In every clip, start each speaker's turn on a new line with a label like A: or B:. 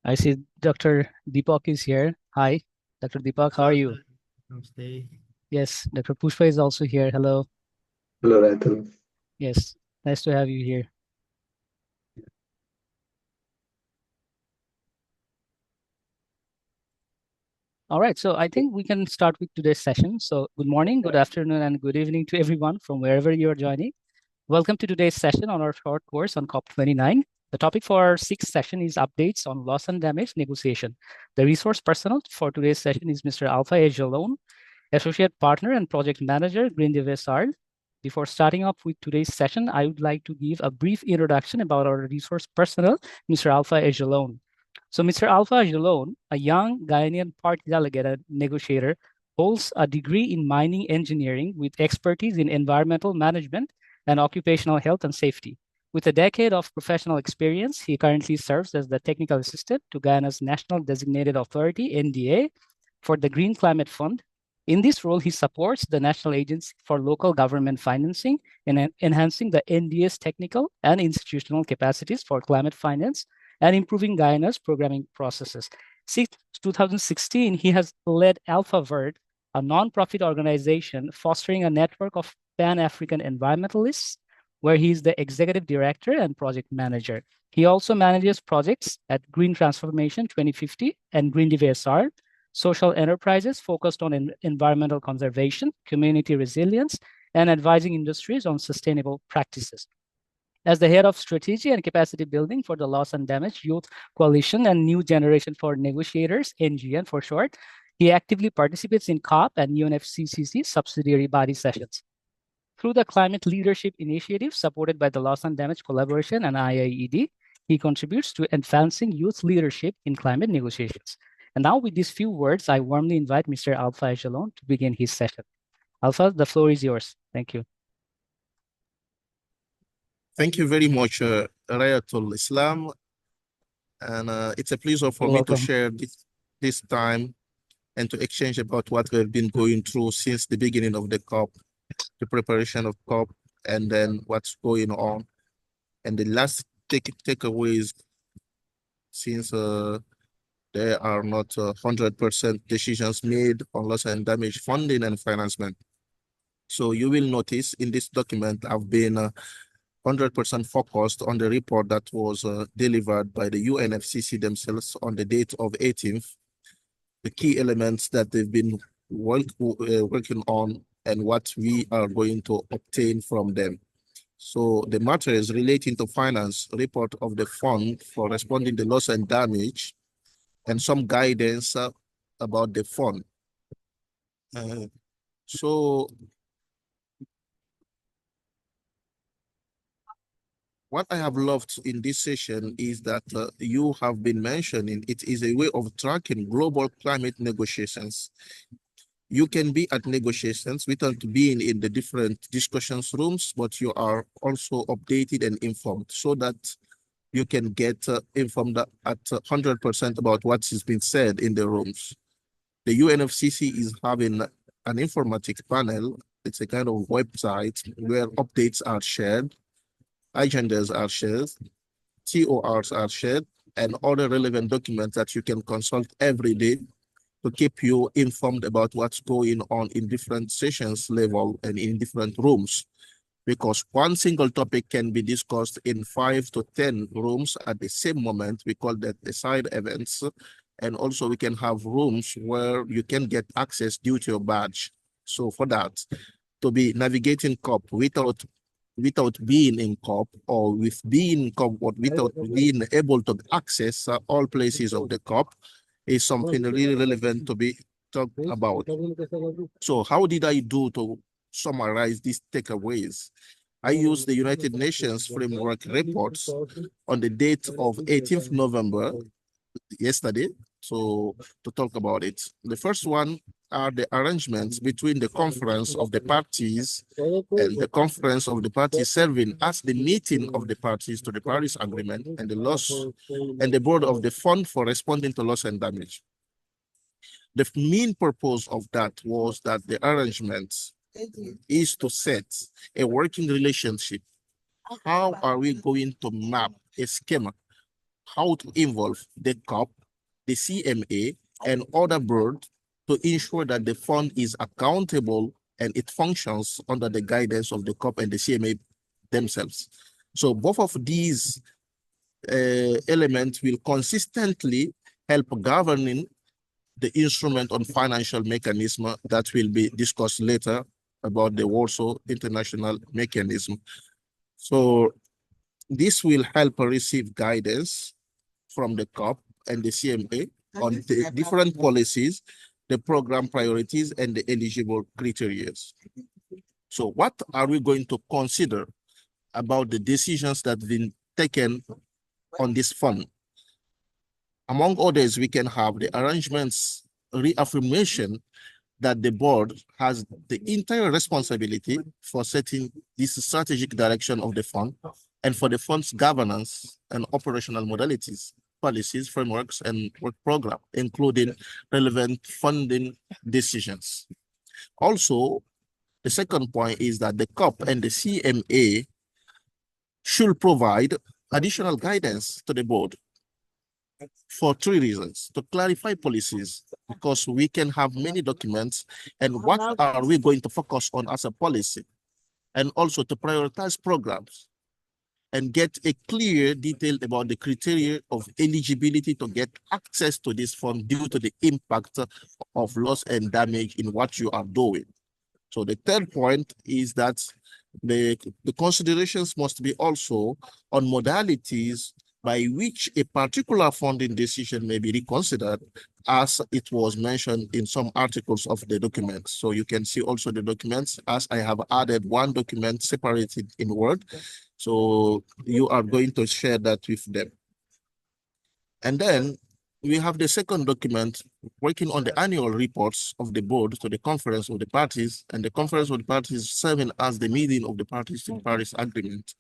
A: I see Dr. Deepak is here. Hi, Dr. Deepak, how are you?
B: Namaste.
A: Yes, Dr. Pushpa is also here. Hello.
C: Hello, Ratan.
A: Yes, nice to have you here. All right, so I think we can start with today's session. So good morning, good afternoon, and good evening to everyone from wherever you are joining. Welcome to today's session on our short course on COP29. The topic for our sixth session is updates on loss and damage negotiation. The resource personnel for today's session is Mr. Alpha Djalon, Associate Partner and Project Manager, Greendeeve-Sarl. Before starting off with today's session, I would like to give a brief introduction about our resource personnel, Mr. Alpha Djalon. So Mr. Alpha Djalon, a young Ghanaian party delegate and negotiator, holds a degree in mining engineering with expertise in environmental management and occupational health and safety. With a decade of professional experience, he currently serves as the technical assistant to Guyana's National Designated Authority, NDA, for the Green Climate Fund. In this role, he supports the National Agency for Local Government Financing in enhancing the NDA's technical and institutional capacities for climate finance and improving Guyana's programming processes. Since 2016, he has led AlphaVerd, a nonprofit organization fostering a network of Pan-African environmentalists, where he is the executive director and project manager. He also manages projects at Green Transformation 2050 and Greendeeve-Sarl, social enterprises focused on environmental conservation, community resilience, and advising industries on sustainable practices. As the head of strategy and capacity building for the Loss and Damage Youth Coalition and New Generation for Negotiators, NGN for short, he actively participates in COP and UNFCCC subsidiary body sessions. Through the Climate Leadership Initiative supported by the Loss and Damage Collaboration and IIED, he contributes to advancing youth leadership in climate negotiations. And now with these few words, I warmly invite Mr. Alpha Djalon to begin his session. Alpha, the floor is yours. Thank you.
B: Thank you very much, Rayatul Islam. And it's a pleasure for
A: You're
B: me to
A: welcome.
B: share this time and to exchange about what we've been going through since the beginning of the COP, the preparation of COP, and then what's going on. And the last takeaways, since there are not 100% decisions made on loss and damage funding and financement. So you will notice in this document, I've been 100% focused on the report that was delivered by the UNFCCC themselves on the date of 18th, the key elements that they've been working on and what we are going to obtain from them. So the matter is relating to finance report of the fund for responding to loss and damage and some guidance about the fund. So what I have loved in this session is that you have been mentioning it is a way of tracking global climate negotiations. You can be at negotiations without being in the different discussions rooms, but you are also updated and informed so that you can get informed at 100% about what has been said in the rooms. The UNFCCC is having an informatics panel. It's a kind of website where updates are shared, agendas are shared, TORs are shared, and other relevant documents that you can consult every day to keep you informed about what's going on in different sessions level and in different rooms. Because one single topic can be discussed in 5 to 10 rooms at the same moment. We call that the side events. And also we can have rooms where you can get access due to your badge. So for that, to be navigating COP without being in COP or with being in COP, but without being able to access all places of the COP is something really relevant to be talked about. So how did I do to summarize these takeaways? I used the United Nations Framework Reports on the date of 18th November, yesterday, so to talk about it. The first one are the arrangements between the Conference of the Parties and the Conference of the Parties serving as the meeting of the parties to the Paris Agreement and the loss and the board of the Fund for Responding to Loss and Damage. The main purpose of that was that the arrangements is to set a working relationship. How are we going to map a schema? How to involve the COP the CMA, and other boards to ensure that the fund is accountable and it functions under the guidance of the COP and the CMA themselves. So both of these elements will consistently help governing the instrument on financial mechanism that will be discussed later about the Warsaw International Mechanism. So this will help receive guidance from the COP and the CMA on the different policies, the program priorities, and the eligible criteria. So what are we going to consider about the decisions that have been taken on this fund? Among others, we can have the arrangements reaffirmation that the board has the entire responsibility for setting this strategic direction of the fund and for the fund's governance and operational modalities, policies, frameworks, and work program, including relevant funding decisions. Also, the second point is that the COP and the CMA should provide additional guidance to the board for three reasons: to clarify policies, because we can have many documents, and what are we going to focus on as a policy, and also to prioritize programs and get a clear detail about the criteria of eligibility to get access to this fund due to the impact of loss and damage in what you are doing. So the third point is that the considerations must be also on modalities by which a particular funding decision may be reconsidered, as it was mentioned in some articles of the documents. So you can see also the documents, as I have added one document separated in Word. So you are going to share that with them. And then we have the second document working on the annual reports of the board to the conference of the parties, and the conference of the parties serving as the meeting of the parties to the Paris Agreement.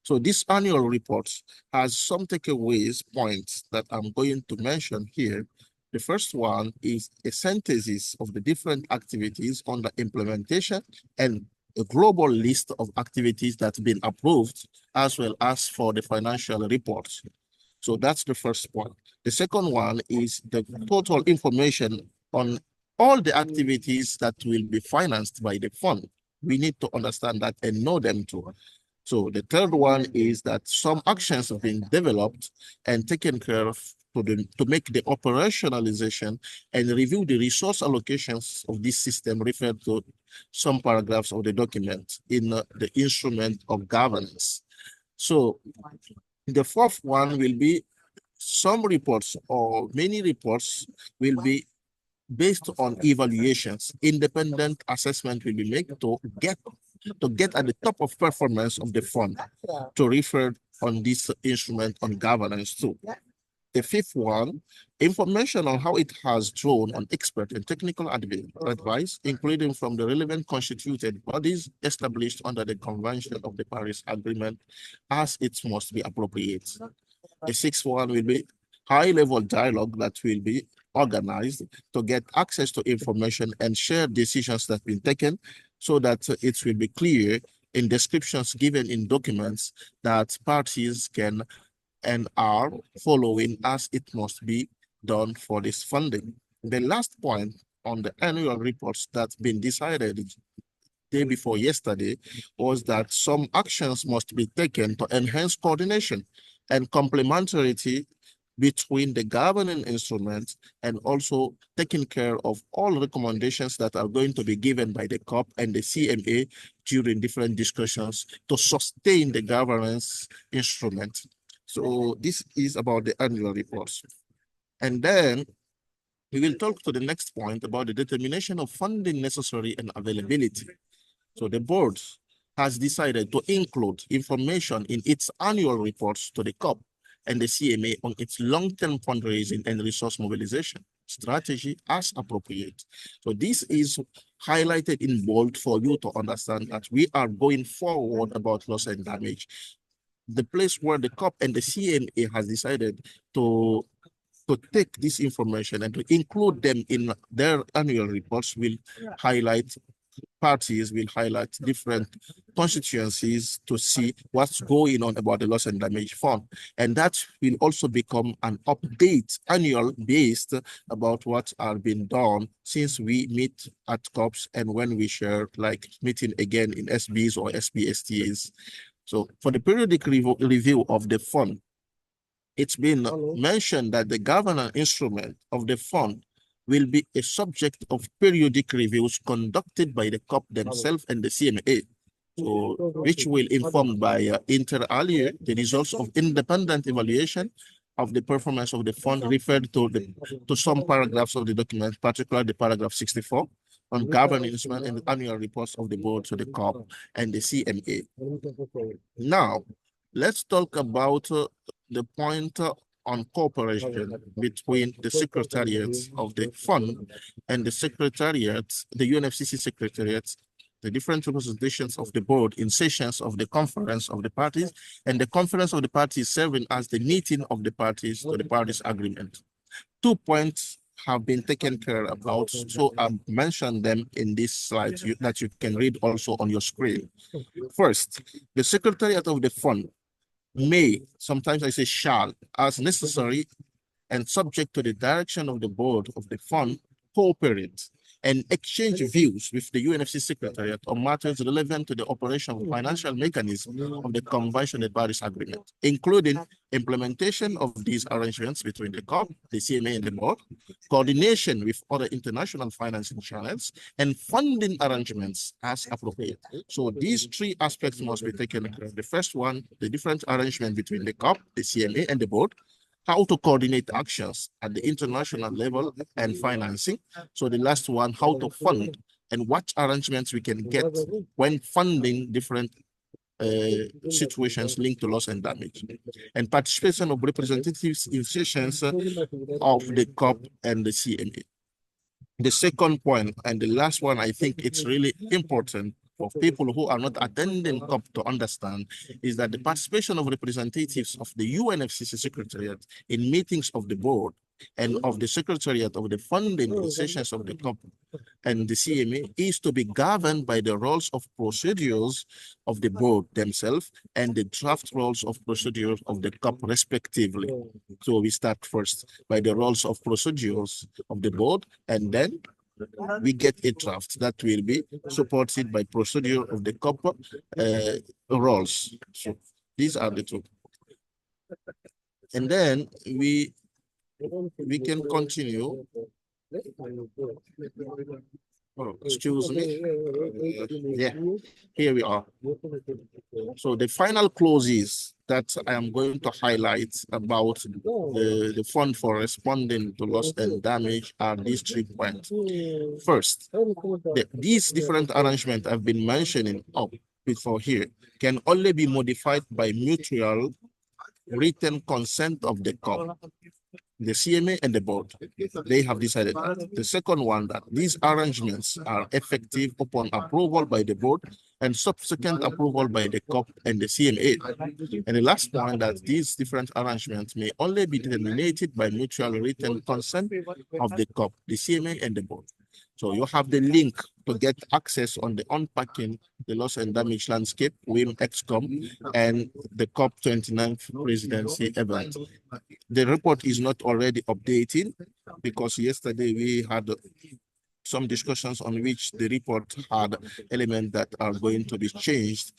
B: So this annual report has some takeaways points that I'm going to mention here. The first one is a synthesis of the different activities on the implementation and a global list of activities that have been approved, as well as for the financial reports. So that's the first point. The second one is the total information on all the activities that will be financed by the fund. We need to understand that and know them too. So the third one is that some actions have been developed and taken care of to make the operationalization and review the resource allocations of this system referred to some paragraphs of the document in the instrument of governance. So the fourth one will be some reports or many reports will be based on evaluations. Independent assessment will be made to get at the top of performance of the fund to refer on this instrument on governance too. The fifth one, information on how it has drawn on expert and technical advice, including from the relevant constituted bodies established under the Convention of the Paris Agreement, as it must be appropriate. The sixth one will be high-level dialogue that will be organized to get access to information and share decisions that have been taken, so that it will be clear in descriptions given in documents that parties can and are following as it must be done for this funding. The last point on the annual reports that's been decided day before yesterday was that some actions must be taken to enhance coordination and complementarity between the governing instruments, and also taking care of all recommendations that are going to be given by the COP and the CMA during different discussions to sustain the governance instrument. So this is about the annual reports. And then we will talk to the next point about the determination of funding necessary and availability. So the board has decided to include information in its annual reports to the COP and the CMA on its long-term fundraising and resource mobilization strategy as appropriate. So this is highlighted in bold for you to understand that we are going forward about loss and damage. The place where the COP and the CMA has decided to take this information and to include them in their annual reports will highlight parties will highlight different constituencies to see what's going on about the loss and damage fund. And that will also become an update annual based about what are being done since we meet at COPs and when we share like meeting again in SBs or SBSTAs. So for the periodic review of the fund, it's been mentioned that the governance instrument of the fund will be a subject of periodic reviews conducted by the COP themselves and the CMA. So, which will inform by inter alia the results of independent evaluation of the performance of the fund referred to some paragraphs of the document, particularly the paragraph 64 on governance and the annual reports of the board to the COP and the CMA. Now, let's talk about the point on cooperation between the secretariats of the fund and the secretariats, the UNFCCC secretariats, the different representations of the board in sessions of the conference of the parties, and the conference of the parties serving as the meeting of the parties to the Paris Agreement. 2 points have been taken care about, so I've mentioned them in this slide that you can read also on your screen. First, the secretariat of the fund may, sometimes I say shall, as necessary and subject to the direction of the board of the fund, cooperate and exchange views with the UNFC Secretariat on matters relevant to the operation of financial mechanism of the Convention and Paris Agreement, including implementation of these arrangements between the COP, the CMA, and the board, coordination with other international financing channels, and funding arrangements as appropriate. So these three aspects must be taken care of. The first one, the different arrangement between the COP, the CMA, and the board, how to coordinate actions at the international level and financing. So the last one, how to fund and what arrangements we can get when funding different situations linked to loss and damage, and participation of representatives in sessions of the COP and the CMA. The second point, and the last one, I think it's really important for people who are not attending COP to understand, is that the participation of representatives of the UNFCCC Secretariat in meetings of the board and of the Secretariat of the funding sessions of the COP and the CMA is to be governed by the rules of procedures of the board themselves and the draft rules of procedures of the COP respectively. So we start first by the rules of procedures of the board, and then we get a draft that will be supported by procedure of the COP rules. So these are the two. And then we can continue. Oh, excuse me. Yeah, here we are. So the final clauses that I am going to highlight about the fund for responding to loss and damage are these 3 points. First, these different arrangements I've been mentioning up before here can only be modified by mutual written consent of the COP, the CMA, and the board. They have decided that. The second one, that these arrangements are effective upon approval by the board and subsequent approval by the COP and the CMA. And the last point, that these different arrangements may only be terminated by mutual written consent of the COP, the CMA, and the board. So you have the link to get access on the Unpacking the Loss and Damage Landscape, WIM XCOM, and the COP29 presidency event. The report is not already updated because yesterday we had some discussions on which the report had elements that are going to be changed.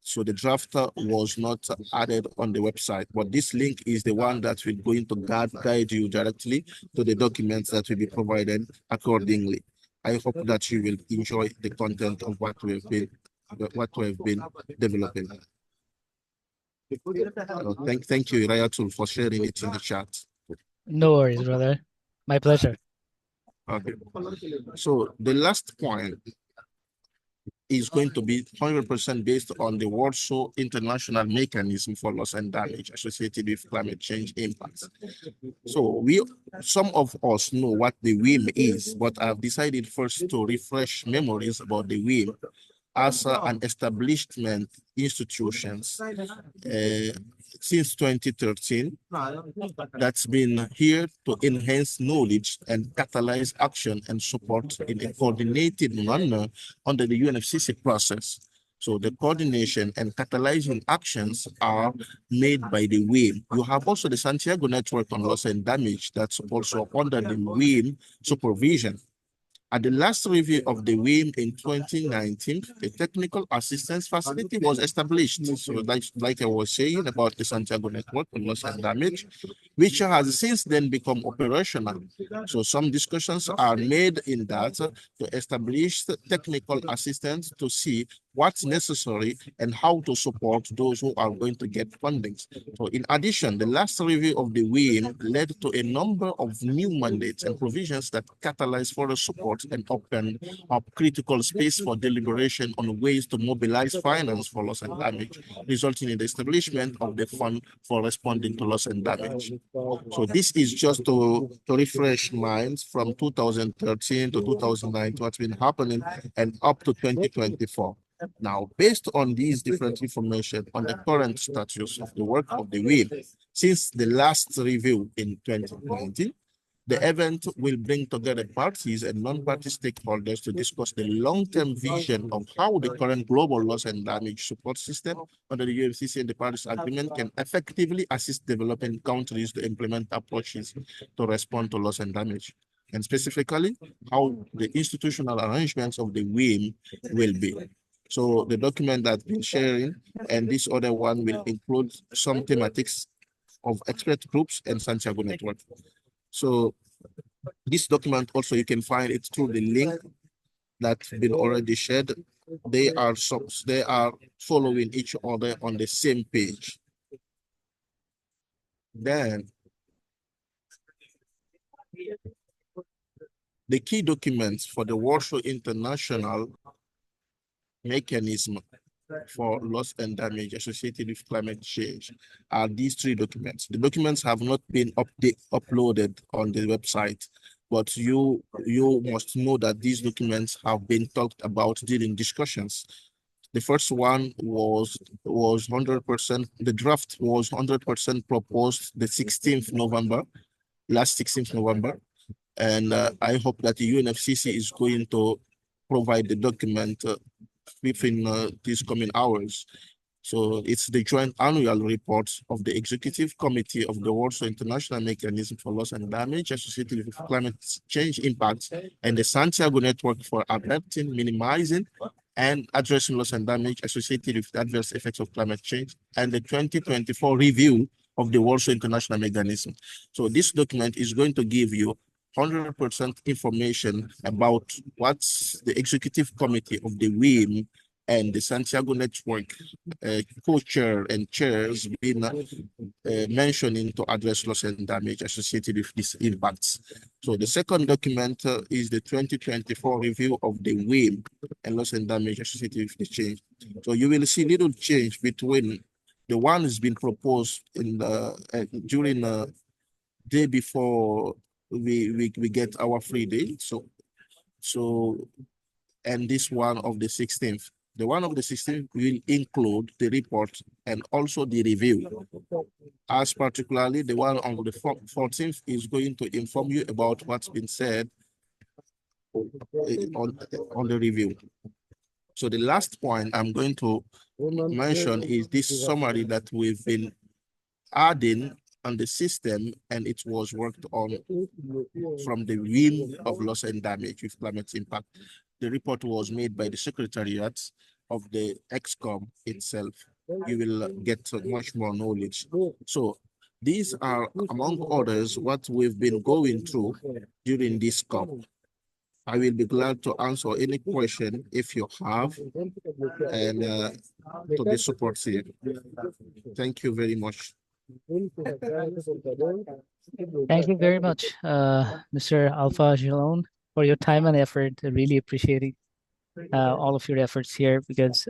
B: So the drafter was not added on the website, but this link is the one that will going to guide you directly to the documents that will be provided accordingly. I hope that you will enjoy the content of what we have been developing. Thank you, Irayatul, for sharing it in the chat.
A: No worries, brother. My pleasure.
B: Okay. So the last point is going to be 100% based on the Warsaw International Mechanism for Loss and Damage associated with climate change impacts. So some of us know what the WIM is, but I've decided first to refresh memories about the WIM as an establishment institutions since 2013 that's been here to enhance knowledge and catalyze action and support in a coordinated manner under the UNFCCC process. So the coordination and catalyzing actions are made by the WIM. You have also the Santiago Network on Loss and Damage that's also under the WIM supervision. At the last review of the WIM in 2019, the technical assistance facility was established. So like I was saying about the Santiago Network on Loss and Damage, which has since then become operational. So some discussions are made in that to establish technical assistance to see what's necessary and how to support those who are going to get funding. So in addition, the last review of the WIM led to a number of new mandates and provisions that catalyze further support and open up critical space for deliberation on ways to mobilize finance for loss and damage, resulting in the establishment of the fund for responding to loss and damage. So this is just to refresh minds from 2013 to 2019, what's been happening, and up to 2024. Now, based on these different information on the current status of the work of the WIM, since the last review in 2019, the event will bring together parties and non-party stakeholders to discuss the long-term vision of how the current global loss and damage support system under the UNFCCC and the Paris Agreement can effectively assist developing countries to implement approaches to respond to loss and damage, and specifically how the institutional arrangements of the WIM will be. So the document that's been sharing and this other one will include some thematics of expert groups and Santiago Network. So this document also, you can find it through the link that's been already shared. They are following each other on the same page. Then the key documents for the Warsaw International Mechanism for loss and damage associated with climate change are these three documents. The documents have not been uploaded on the website, but you must know that these documents have been talked about during discussions. The first one was 100%, the draft was 100% proposed the 16th November, last 16th November. And I hope that the UNFCCC is going to provide the document within these coming hours. So it's the joint annual report of the Executive Committee of the Warsaw International Mechanism for Loss and Damage associated with climate change impacts and the Santiago Network for averting, minimizing, and addressing loss and damage associated with adverse effects of climate change, and the 2024 review of the Warsaw International Mechanism. So this document is going to give you 100% information about what's the Executive Committee of the WIM and the Santiago Network co-chair and chairs been mentioning to address loss and damage associated with these impacts. So the second document is the 2024 review of the WIM and loss and damage associated with the change. So you will see little change between the one has been proposed in the during the day before we get our free day. So and this one of the 16th. The one of the 16th will include the report and also the review. As particularly the one on the 14th is going to inform you about what's been said on the review. So the last point I'm going to mention is this summary that we've been adding on the system, and it was worked on from the WIM of loss and damage with climate impact. The report was made by the Secretariat of the EXCOM itself. You will get much more knowledge. So these are, among others, what we've been going through during this COP. I will be glad to answer any question if you have, and to the support team. Thank you very much.
A: Thank you very much, Mr. Alpha Djalon, for your time and effort. I really appreciating all of your efforts here, because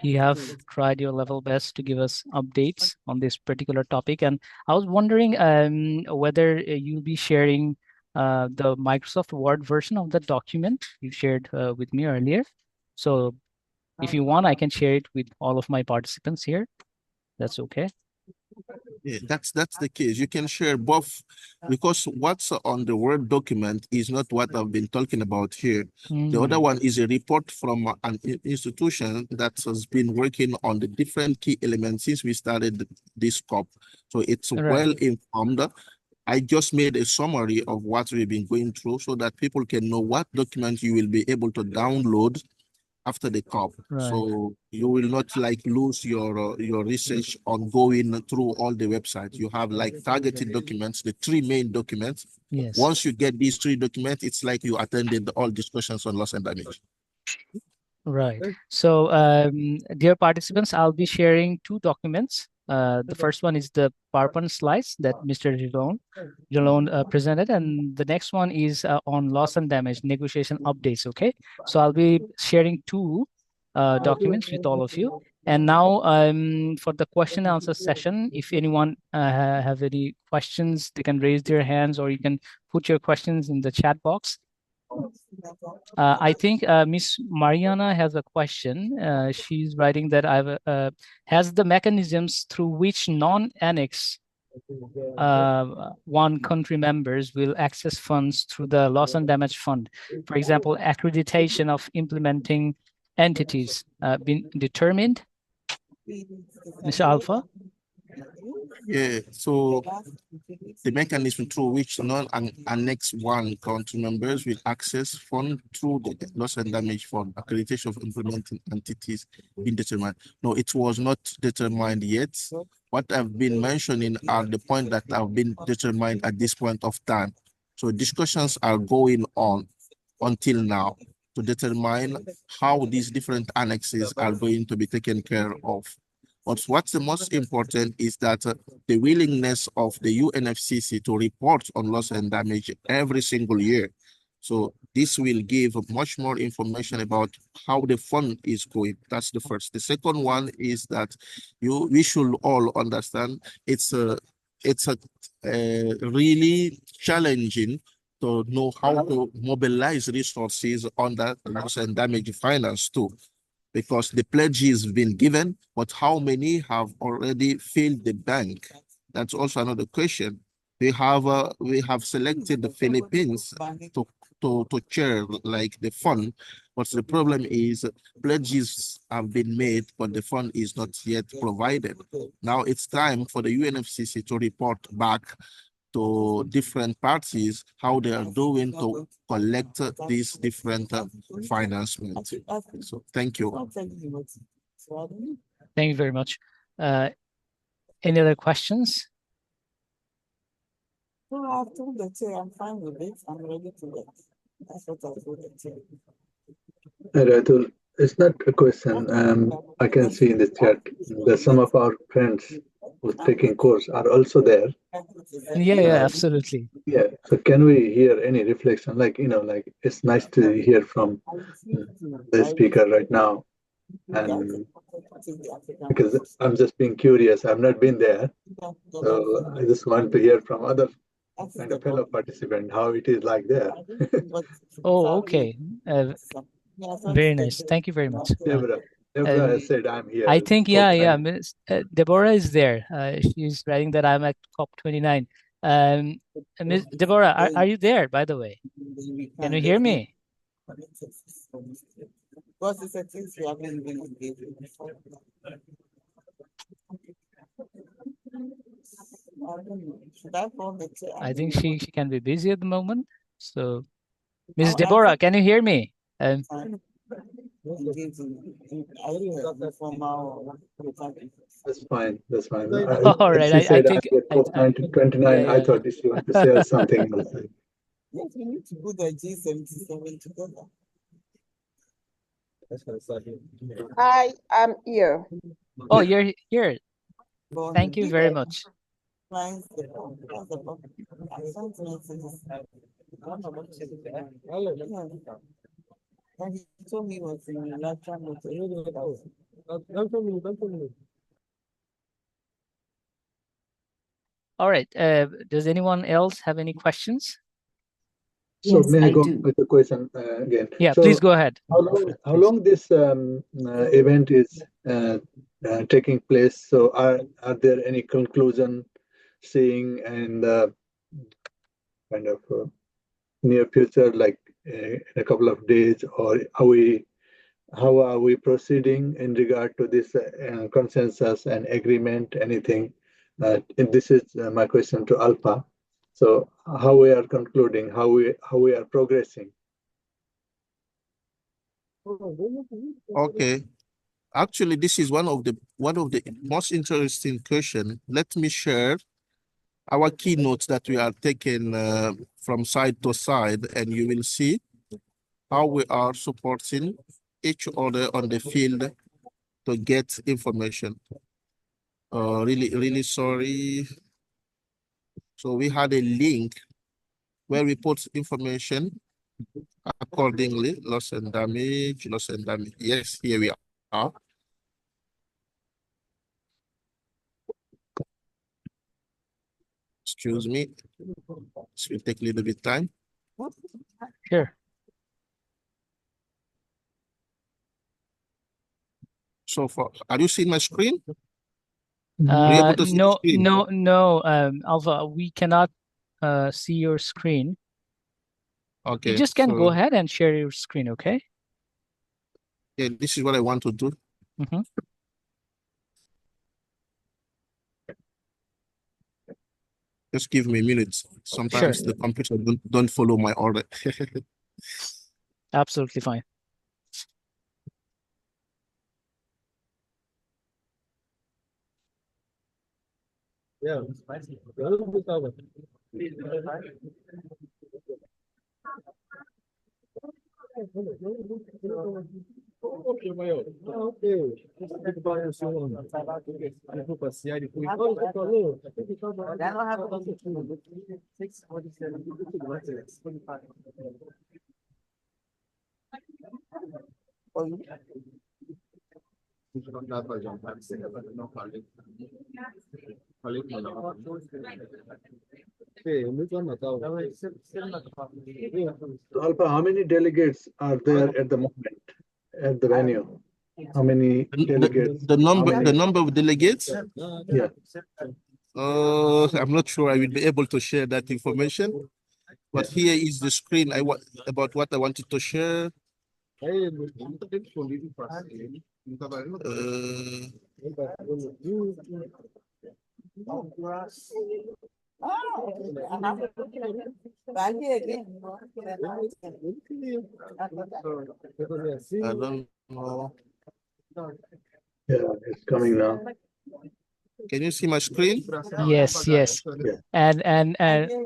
A: you have tried your level best to give us updates on this particular topic. And I was wondering whether you'll be sharing the Microsoft Word version of the document you shared with me earlier. So if you want, I can share it with all of my participants here. That's okay.
B: Yeah, that's the case. You can share both because what's on the Word document is not what I've been talking about here. The other one is a report from an institution that has been working on the different key elements since we started this COP. So it's well informed. I just made a summary of what we've been going through so that people can know what documents you will be able to download after the COP. So you will not like lose your research on going through all the websites. You have like targeted documents, the three main documents.
A: Yes.
B: Once you get these three documents, it's like you attended all discussions on loss and damage.
A: Right. So, dear participants, I'll be sharing two documents. The first one is the PowerPoint slides that Mr. Djalon presented, and the next one is on loss and damage negotiation updates. Okay. So I'll be sharing two documents with all of you. And now, for the question and answer session, if anyone have any questions, they can raise their hands, or you can put your questions in the chat box. I think Miss Mariana has a question. She's writing that has the mechanisms through which non-annex one country members will access funds through the loss and damage fund. For example, accreditation of implementing entities been determined, Mr. Alpha?
B: Yeah, so the mechanism through which non-annex one country members will access fund through the loss and damage fund, accreditation of implementing entities been determined. No, it was not determined yet. What I've been mentioning are the points that have been determined at this point of time. So discussions are going on until now to determine how these different annexes are going to be taken care of. But what's the most important is that the willingness of the UNFCCC to report on loss and damage every single year. So this will give much more information about how the fund is going. That's the first. The second one is that we should all understand it's a really challenging to know how to mobilize resources on that loss and damage finance too, because the pledge has been given, but how many have already filled the bank? That's also another question. We have selected the Philippines to chair like the fund, but the problem is pledges have been made, but the fund is not yet provided. Now it's time for the UNFCCC to report back to different parties how they are doing to collect these different financements. So thank you.
A: Thank you very much. Any other questions?
C: No, I've told the chair I'm fine with it. I'm ready to let. That's what I told the chair.
D: Ratul, it's not a question. I can see in the chat that some of our friends who's taking course are also there.
A: Yeah, absolutely.
D: Yeah. So can we hear any reflection? Like, like it's nice to hear from the speaker right now. And because I'm just being curious, I've not been there. So I just want to hear from other kind of fellow participant how it is like there.
A: Oh, okay. Very nice. Thank you very much.
D: Deborah said I'm here.
A: I think, Miss Deborah is there. She's writing that I'm at COP29. Miss Deborah, are you there, by the way? Can you hear me? I think she can be busy at the moment. So, Miss Deborah, can you hear me?
D: That's fine. That's fine.
A: All right.
D: She said
A: I think
D: I'm 29. I thought she wanted to say something else.
C: Yes, we need to put the G77 together.
E: Hi, I'm here.
A: Oh, you're here. Thank you very much.
C: And he told me he was in the last time.
A: All right. Does anyone else have any questions?
D: So
E: Yes,
D: may I
E: I
D: go
E: do.
D: with the question again?
A: Yeah,
D: So
A: please go ahead.
D: how long this event is taking place? So are there any conclusion seeing and kind of near future, like in a couple of days, or how are we proceeding in regard to this consensus and agreement? Anything? And this is my question to Alpha. So how we are concluding, how we are progressing.
B: Okay. Actually, this is one of the most interesting question. Let me share our keynotes that we are taking from side to side, and you will see how we are supporting each other on the field to get information. Really sorry. So we had a link where we put information accordingly. Loss and damage. Yes, here we are. Excuse me. This will take a little bit time.
A: Sure.
B: So are you seeing my screen? Are you able to see the screen?
A: No, Alpha, we cannot see your screen.
B: Okay.
A: You just can go ahead and share your screen, okay?
B: Yeah, this is what I want to do.
A: Mm-hmm.
B: Just give me a minute. Sometimes the computer don't follow my order.
A: Absolutely fine.
F: Yeah. Ok, maior. Ok. Eu vou passear e depois. Olha, você falou.
D: Alpha, how many delegates are there at the moment at the venue? How many delegates?
B: The number of delegates?
D: Yeah.
B: I'm not sure I will be able to share that information. But here is the screen about what I wanted to share. I don't know.
D: Yeah, it's coming now.
B: Can you see my screen?
A: Yes.
D: Yeah.
A: And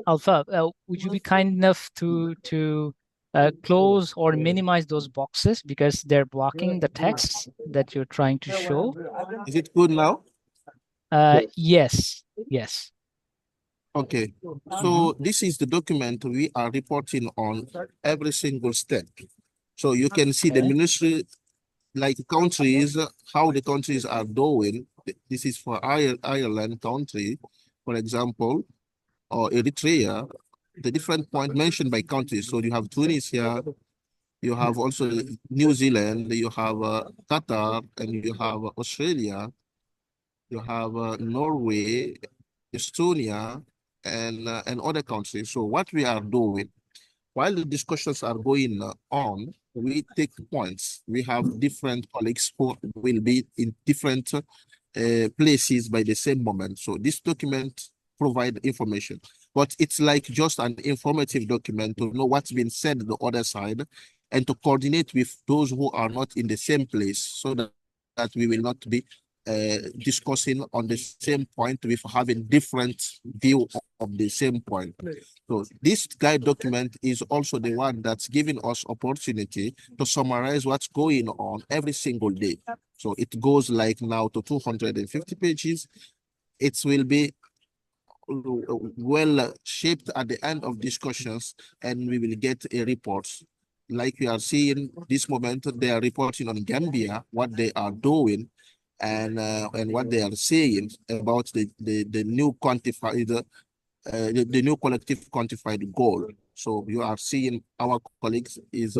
A: Alpha, would you be kind enough to close or minimize those boxes because they're blocking the text that you're trying to show?
B: Is it good now?
A: Yes.
B: Okay. So this is the document we are reporting on every single step. So you can see the ministry, like countries, how the countries are doing. This is for Ireland country, for example, or Eritrea, the different point mentioned by countries. So you have Tunisia, you have also New Zealand, you have Qatar, and you have Australia, you have Norway, Estonia, and other countries. So what we are doing, while the discussions are going on, we take points. We have different colleagues who will be in different places by the same moment. So this document provide information, but it's like just an informative document to know what's been said on the other side and to coordinate with those who are not in the same place so that we will not be discussing on the same point with having different view of the same point. So this guide document is also the one that's giving us opportunity to summarize what's going on every single day. So it goes like now to 250 pages. It will be well shaped at the end of discussions, and we will get a report. Like we are seeing this moment, they are reporting on Gambia, what they are doing, and what they are saying about the new quantified the new collective quantified goal. So you are seeing our colleagues is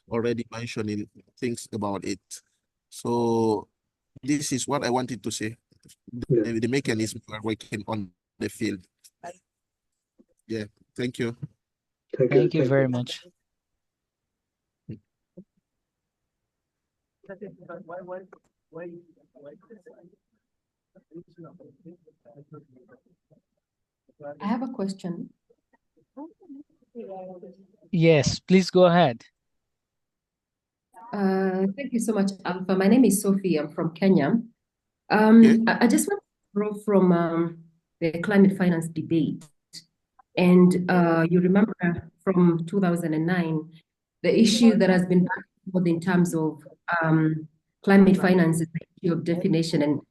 B: already mentioning things about it. So this is what I wanted to say. The mechanism we are working on the field. Yeah, thank you.
A: Thank you very much.
G: I have a question.
A: Yes, please go ahead.
G: Thank you so much, Alpha. My name is Sophie. I'm from Kenya.
B: Okay.
G: I just want to grow from the climate finance debate. And you remember from 2009, the issue that has been back and forth in terms of climate finance is the issue of definition and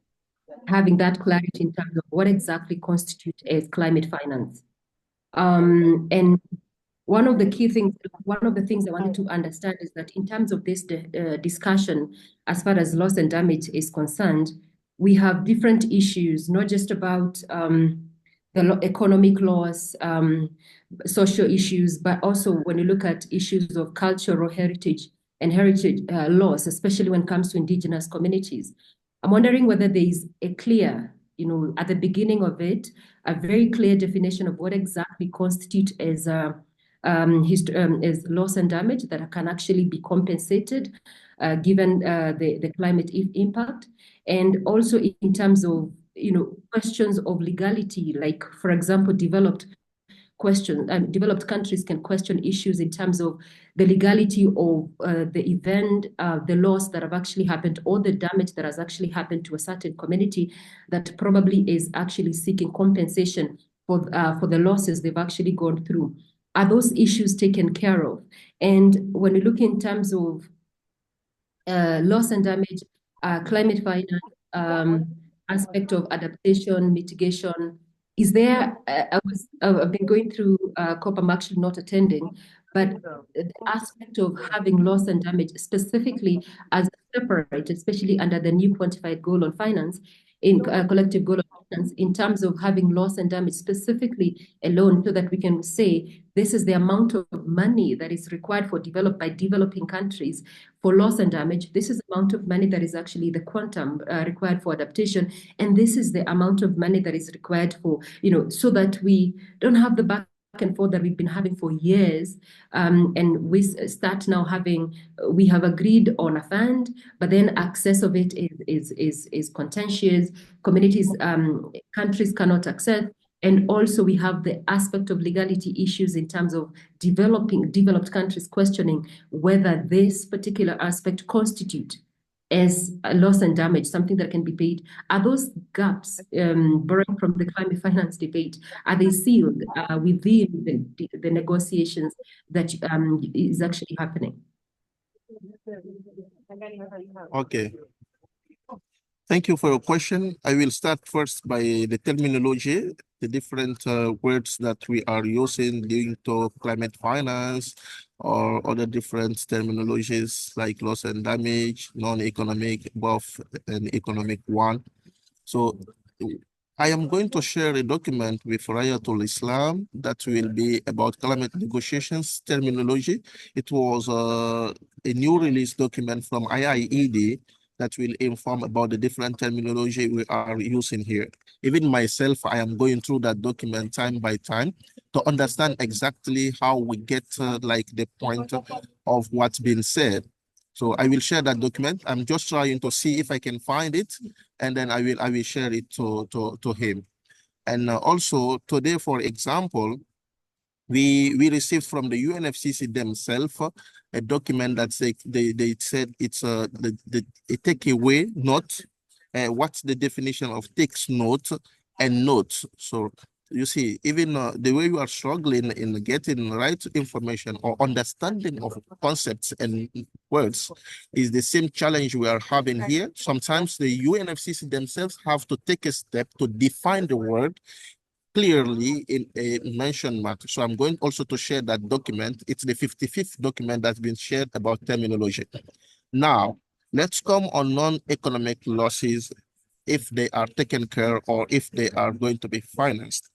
G: having that clarity in terms of what exactly constitutes as climate finance. And one of the things I wanted to understand is that in terms of this discussion, as far as loss and damage is concerned, we have different issues, not just about the economic loss, social issues, but also when you look at issues of cultural heritage and heritage loss, especially when it comes to indigenous communities. I'm wondering whether there is a clear, at the beginning of it, a very clear definition of what exactly constitutes as loss and damage that can actually be compensated given the climate impact, and also in terms of questions of legality, like for example, developed countries can question issues in terms of the legality of the event, the loss that have actually happened, or the damage that has actually happened to a certain community that probably is actually seeking compensation for the losses they've actually gone through. Are those issues taken care of? And when you look in terms of loss and damage, climate finance, aspect of adaptation, mitigation, is there, I've been going through COP, I'm actually not attending, but the aspect of having loss and damage specifically as separate, especially under the new quantified goal on finance, in collective goal of finance, in terms of having loss and damage specifically alone, so that we can say this is the amount of money that is required by developing countries for loss and damage. This is the amount of money that is actually the quantum required for adaptation. And this is the amount of money that is required for, so that we don't have the back and forth that we've been having for years. And we start now we have agreed on a fund, but then access of it is contentious. Communities, countries cannot access. And also we have the aspect of legality issues in terms of developed countries questioning whether this particular aspect constitute as a loss and damage, something that can be paid. Are those gaps, borrowing from the climate finance debate, are they sealed within the negotiations that is actually happening?
B: Okay. Thank you for your question. I will start first by the terminology, the different words that we are using linked to climate finance or other different terminologies like loss and damage, non-economic, both and economic one. So I am going to share a document with Rayatul Islam that will be about climate negotiations terminology. It was a new release document from IIED that will inform about the different terminology we are using here. Even myself, I am going through that document time by time to understand exactly how we get like the point of what's been said. So I will share that document. I'm just trying to see if I can find it, and then I will share it to him. And also today, for example, we received from the UNFCCC themselves a document that they said it's a takeaway note. What's the definition of takes note and notes? So you see, even the way we are struggling in getting right information or understanding of concepts and words is the same challenge we are having here. Sometimes the UNFCCC themselves have to take a step to define the word clearly in a mention mark. So I'm going also to share that document. It's the 55th document that's been shared about terminology. Now, let's come on non-economic losses if they are taken care or if they are going to be financed.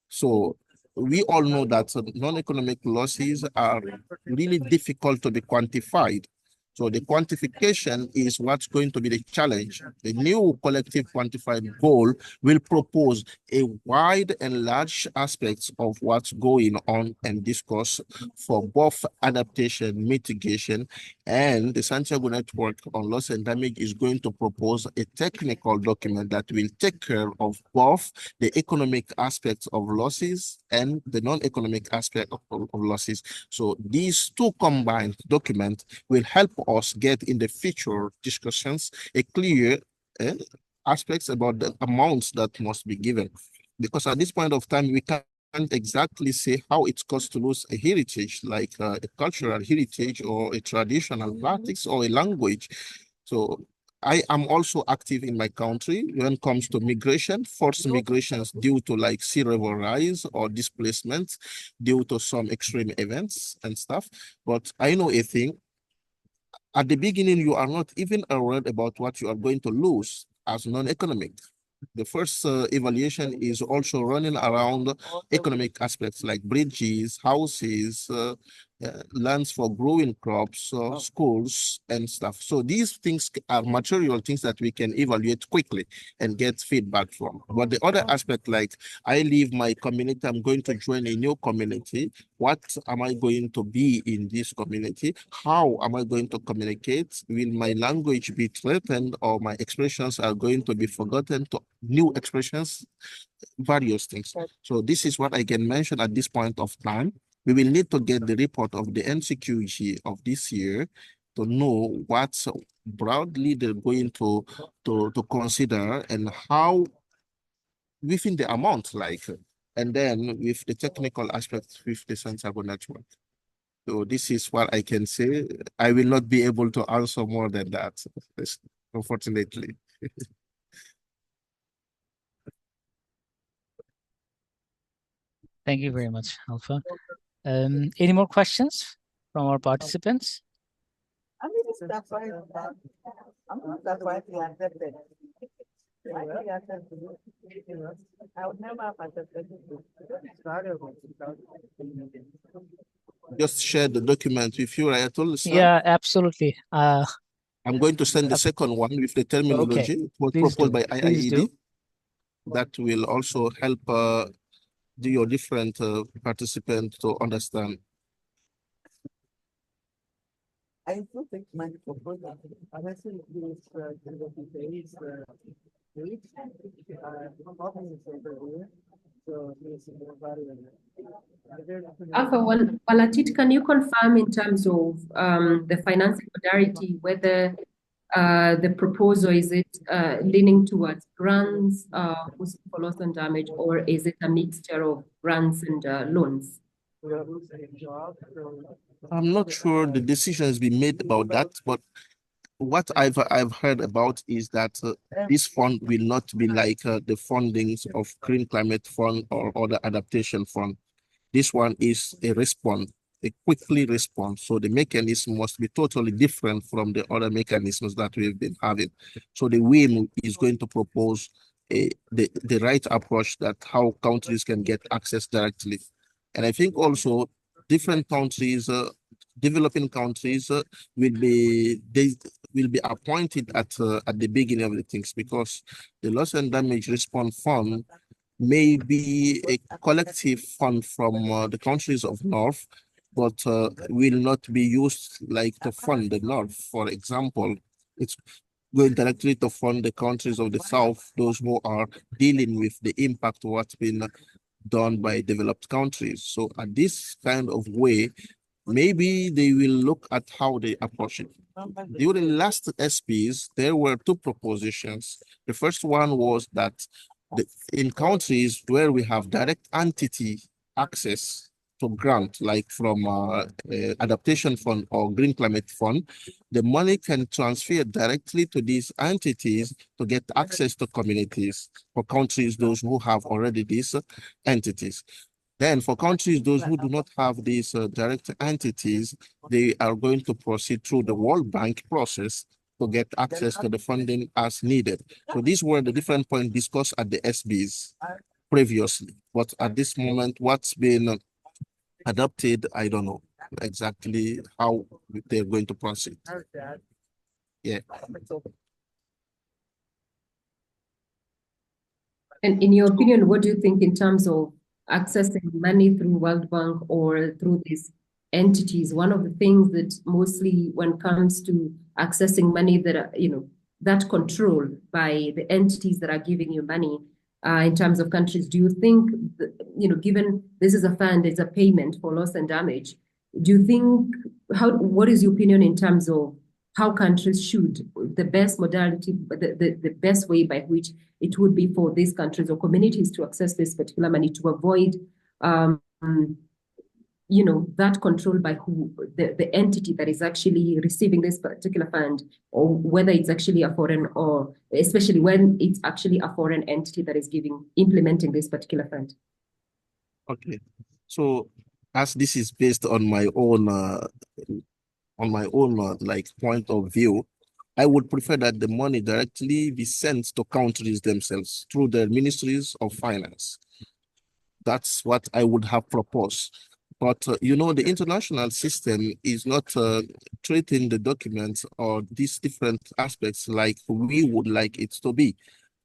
B: So we all know that non-economic losses are really difficult to be quantified. So the quantification is what's going to be the challenge. The new collective quantified goal will propose a wide and large aspects of what's going on and discuss for both adaptation, mitigation, and the Santiago Network on Loss and Damage is going to propose a technical document that will take care of both the economic aspects of losses and the non-economic aspect of losses. So these two combined documents will help us get in the future discussions a clear aspects about the amounts that must be given. Because at this point of time, we can't exactly say how it costs to lose a heritage, like a cultural heritage or a traditional practice or a language. So I am also active in my country when it comes to migration, forced migrations due to like sea level rise or displacement due to some extreme events and stuff. But I know a thing, at the beginning, you are not even aware about what you are going to lose as non-economic. The first evaluation is also running around economic aspects like bridges, houses, lands for growing crops, schools, and stuff. So these things are material things that we can evaluate quickly and get feedback from. But the other aspect, like I leave my community, I'm going to join a new community. What am I going to be in this community? How am I going to communicate? Will my language be threatened or my expressions are going to be forgotten to new expressions? Various things. So this is what I can mention at this point of time. We will need to get the report of the NCQG of this year to know what's broadly they're going to consider and how within the amount, like, and then with the technical aspects with the Santiago network. So this is what I can say. I will not be able to answer more than that, unfortunately.
A: Thank you very much, Alpha. Any more questions from our participants?
C: I mean, it's not right. I'm not that right. I would never have accepted
B: Just share the document with you, Ayatul.
A: Yeah, absolutely.
B: I'm going to send the second one with the terminology.
A: Okay.
B: It was
A: Please
B: proposed
A: do.
B: by
A: Please do.
B: IIED. That will also help your different participants to understand.
C: I do think my proposal, honestly, is
G: Alpha, Walatit, can you confirm in terms of the financing modality, whether the proposal, is it leaning towards grants for loss and damage, or is it a mixture of grants and loans?
B: I'm not sure the decision has been made about that, but what I've heard about is that this fund will not be like the fundings of Green Climate Fund or other adaptation fund. This one is a response, a quickly response. So the mechanism must be totally different from the other mechanisms that we've been having. So the WIM is going to propose the right approach that how countries can get access directly. And I think also different countries, developing countries will be appointed at the beginning of the things, because the loss and damage response fund may be a collective fund from the countries of North, but will not be used like to fund the North. For example, it's going directly to fund the countries of the South, those who are dealing with the impact of what's been done by developed countries. So at this kind of way, maybe they will look at how they approach it. During last SPs, there were two propositions. The first one was that in countries where we have direct entity access to grant, like from adaptation fund or green climate fund, the money can transfer directly to these entities to get access to communities for countries, those who have already these entities. Then for countries, those who do not have these direct entities, they are going to proceed through the World Bank process to get access to the funding as needed. So these were the different points discussed at the SBs. previously. But at this moment, what's been adopted, I don't know exactly how they're going to proceed. Yeah.
G: And in your opinion, what do you think in terms of accessing money through World Bank or through these entities? One of the things that mostly when it comes to accessing money that are, that control by the entities that are giving you money in terms of countries, do you think, given this is a fund, it's a payment for loss and damage, do you think, what is your opinion in terms of how countries should, the best modality, the best way by which it would be for these countries or communities to access this particular money to avoid, that control by who, the entity that is actually receiving this particular fund, or whether it's actually a foreign, or especially when it's actually a foreign entity that is implementing this particular fund.
B: Okay, so as this is based on my own like point of view, I would prefer that the money directly be sent to countries themselves through their ministries of finance. That's what I would have proposed. But, the international system is not treating the documents or these different aspects like we would like it to be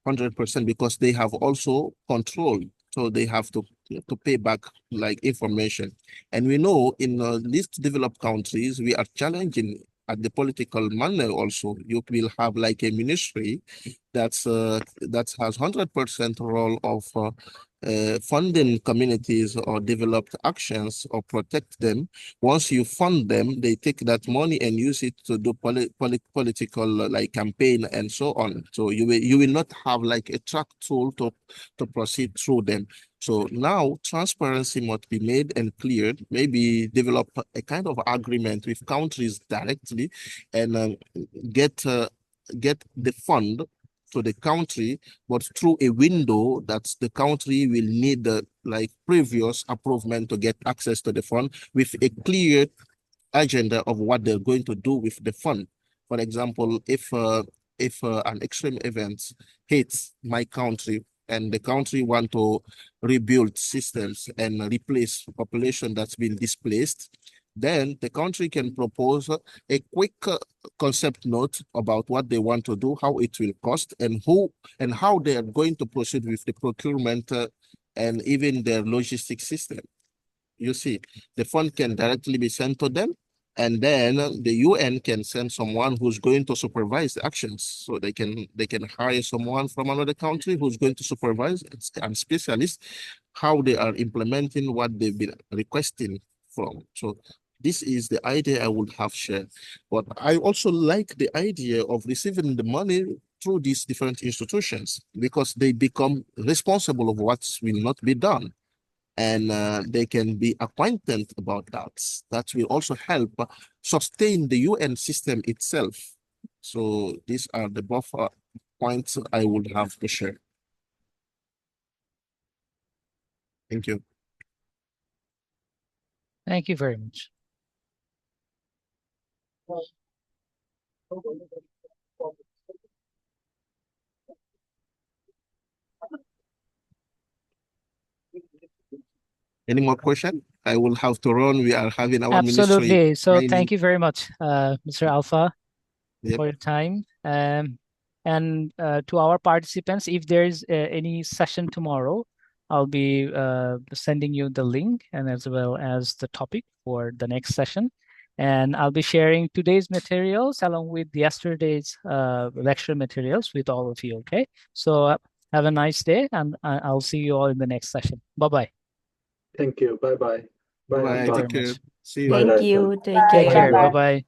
B: 100%, because they have also control. So they have to pay back like information. And we know in least developed countries, we are challenging at the political manner also. You will have like a ministry that has 100% role of funding communities or developed actions or protect them. Once you fund them, they take that money and use it to do political like campaign and so on. So you will not have like a track tool to proceed through them. So now transparency must be made and cleared, maybe develop a kind of agreement with countries directly and get the fund to the country, but through a window that the country will need like previous approval to get access to the fund with a clear agenda of what they're going to do with the fund. For example, if an extreme event hits my country and the country want to rebuild systems and replace population that's been displaced, then the country can propose a quick concept note about what they want to do, how it will cost, and how they are going to proceed with the procurement and even their logistics system. You see, the fund can directly be sent to them, and then the UN can send someone who's going to supervise the actions. So they can hire someone from another country who's going to supervise and specialists how they are implementing what they've been requesting from. So this is the idea I would have shared. But I also like the idea of receiving the money through these different institutions, because they become responsible of what will not be done. And they can be acquainted about that. That will also help sustain the UN system itself. So these are the both points I would have to share. Thank you.
A: Thank you very much.
B: Any more questions? I will have to run. We are having our
A: Absolutely.
B: ministry
A: So
B: training.
A: thank you very much, Mr. Alpha,
B: Yep.
A: for your time. And to our participants, if there's any session tomorrow, I'll be sending you the link and as well as the topic for the next session. And I'll be sharing today's materials along with yesterday's lecture materials with all of you, okay? So have a nice day, and I'll see you all in the next session. Bye-bye.
D: Thank you. Bye-bye.
B: Bye.
A: Thank you
B: Take
A: very
B: care.
A: much.
B: See you.
D: Bye,
C: Thank
D: Raisa.
C: you. Take
A: Take
C: care.
A: care.
C: Bye-bye.
A: Bye-bye.